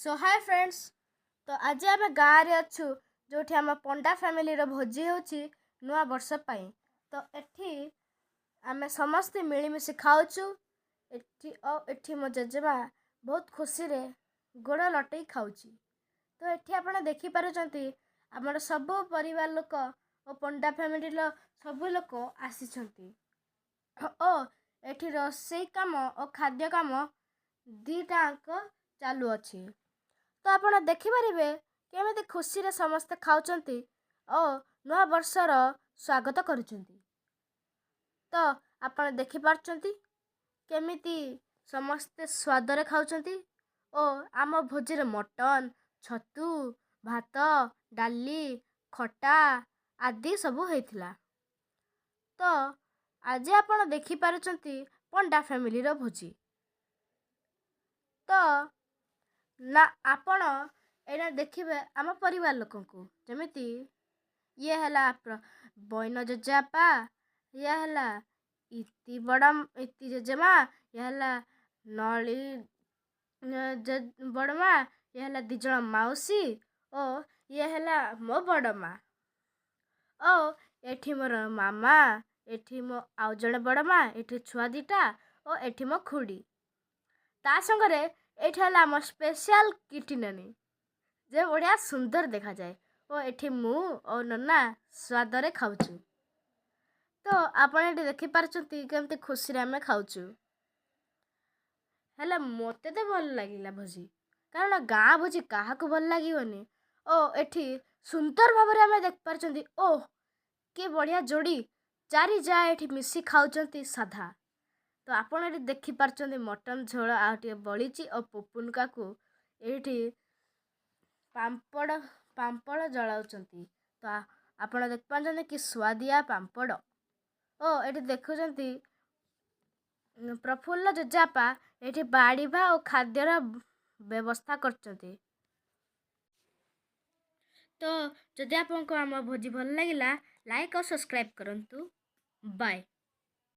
सो hi friends. तो आज आम गाँव रे अच्छु जो आम पंडा फैमिली रो भोजी होची नुआ वर्ष पाई। तो एठी आम समस्ते मिलमिशि खाऊचु। एठी मो जेजेमा बहुत खुशी रे गोड़ लटई खाऊची। तो एठी आपण देखि पारुचंती हमर सब परिवार लोक और पंडा फैमिली लो सब लोक आसीचंती। ओ एठी रोषेई काम और खाद्य काम दीटाक चालू अछि। तो आपण देखिपारे केमी खुशी रे समस्ते खाऊचंती और नुआ वर्षर स्वागत करुचंती। तो आपण देखि पारचंती केमिति समस्ते स्वाद रे खाऊचंती। और आम भोजी रे मटन छतु भात डाली खटा आदि सबू होइथिला। तो आज आपण देखि पारुचंती पंडा फैमिली रो भोजी। तो ना आपण एना देखिबे आम परिवार लोकन को जेमिति ये हला बयन जेजेपा ये हला इति जेजेमा ये हला नली बड़मा ये हला दिजण माउसी ओ ये हला मो बड़मा ओ एठी मोर मामा एठी मो आउ जणे बड़मा एठी छुआ दिटा ओ एठी मो खुड़ी ता संगरे एठी हला मो स्पेशल किटी नानी जे बढ़िया सुंदर देखा जाए ओ एठी मु और नन्ना स्वाद रे खाऊचु। तो आपण एठी देखि पारचंती केमते खुशी रे हमें खाऊचु। हेला मोते तो भल लागिला भोजी कारण गाँ भोजी काहा को भल लागिवनी। ओ एठी सुंदर भाबरे हमें देख पारचंती ओ के बढ़िया जोड़ी चारि जा एठी मिसी खाऊचंती साधा। तो आपण एठी देखि पारचंती मटन झोल आटे बळीची और पुपुनका को एठी पांपड़ जलाउचंती। तो आपण देख पारचंती कि स्वादिया पांपड़ ओ एठी देखुचंती प्रफुल्ल जेजेपा एठी बाड़ीबा और खाद्यर व्यवस्था करचंती। तो जदि आपको आम भोजी भल लगिला लाइक और सब्सक्राइब करंतु। बाय।